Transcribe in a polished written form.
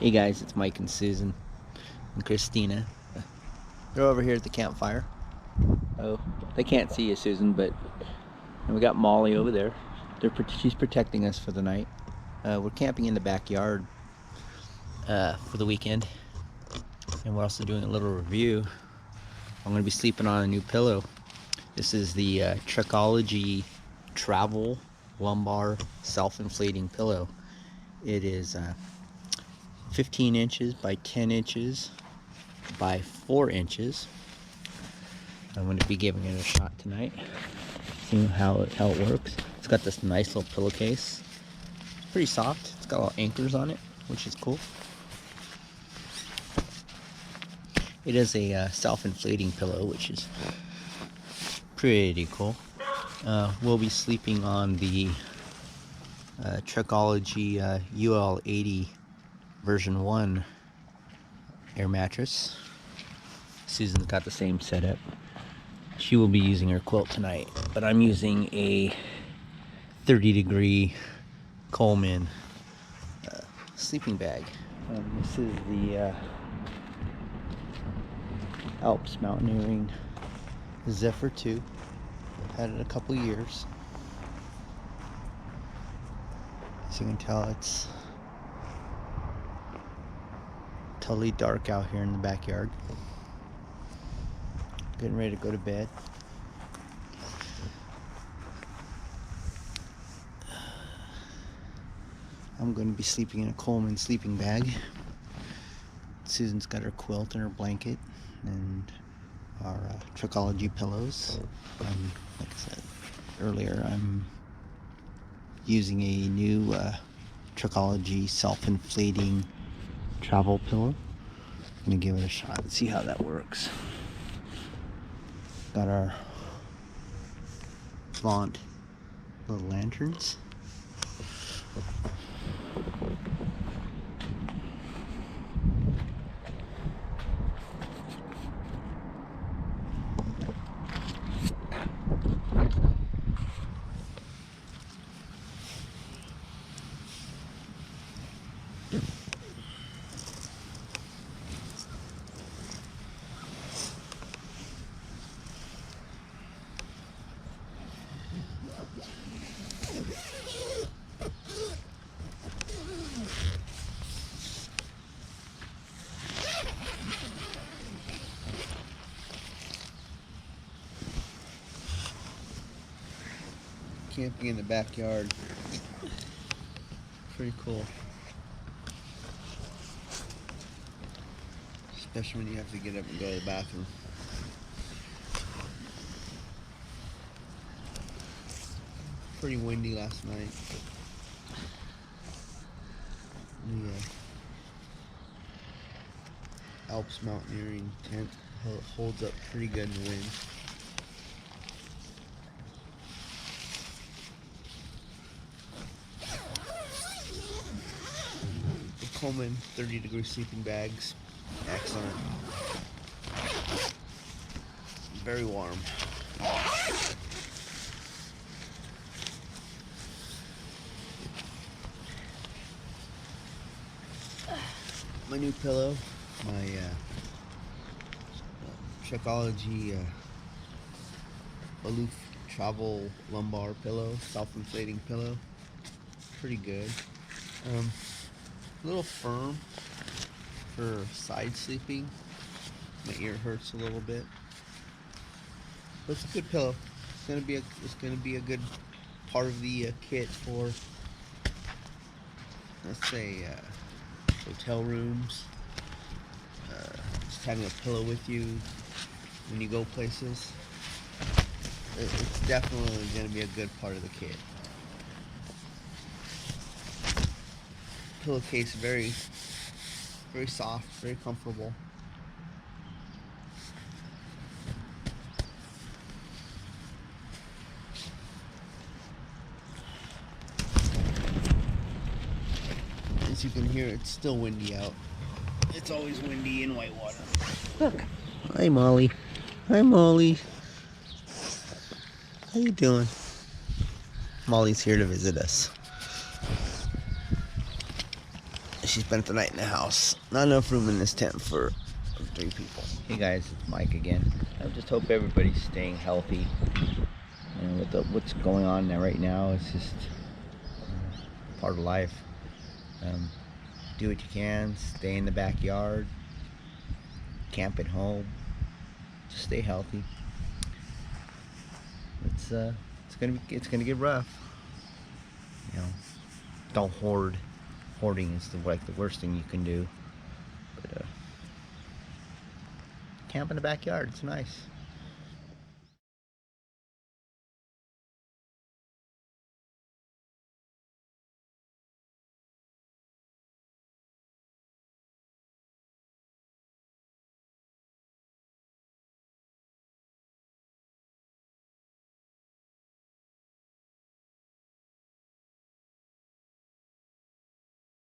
Hey guys, it's Mike and Susan and Christina. They're over here at the campfire. Oh, they can't see you, Susan, but and we got Molly over there. She's protecting us for the night. We're camping in the backyard for the weekend, and we're also doing a little review. I'm going to be sleeping on a new pillow. This is the TREKOLOGY Travel Lumbar Self-Inflating Pillow. It is 15 inches by 10 inches by 4 inches. I'm going to be giving it a shot tonight, seeing how it works. It's got this nice little pillowcase. It's pretty soft. It's got little anchors on it, which is cool. It is a self-inflating pillow, which is pretty cool. We'll be sleeping on the TREKOLOGY UL version 1 air mattress. Susan's got the same setup. She will be using her quilt tonight, but I'm using a 30-degree Coleman sleeping bag. This is the ALPS Mountaineering Zephyr 2. I've had it a couple years. As you can tell, it's totally dark out here in the backyard. Getting ready to go to bed. I'm going to be sleeping in a Coleman sleeping bag. Susan's got her quilt and her blanket and our TREKOLOGY pillows. Like I said earlier, I'm using a new TREKOLOGY self-inflating travel pillow. I'm going to give it a shot and see how that works. Got our Vont little lanterns. Camping in the backyard. Pretty cool. Especially when you have to get up and go to the bathroom. Pretty windy last night. The ALPS Mountaineering tent holds up pretty good in the wind. Coleman 30-degree sleeping bags. Excellent. Very warm. My new pillow, my TREKOLOGY Aluft travel lumbar pillow, self-inflating pillow. Pretty good. A little firm for side sleeping. My ear hurts a little bit, but it's a good pillow. It's gonna be a good part of the kit for, let's say, hotel rooms. Just having a pillow with you when you go places. It's definitely gonna be a good part of the kit. Pillowcase very soft, very comfortable. As you can hear, it's still windy out. It's always windy in Whitewater. Look. Hi, Molly. Hi, Molly. How you doing? Molly's here to visit us. she spent the night in the house. Not enough room in this tent for 3 people. Hey guys, it's Mike again. I just hope everybody's staying healthy. And what's going on now, right now, it's just part of life. Do what you can. Stay in the backyard. Camp at home. Just stay healthy. It's gonna get rough. You know, don't hoard. Hoarding is like the worst thing you can do. But camp in the backyard, it's nice.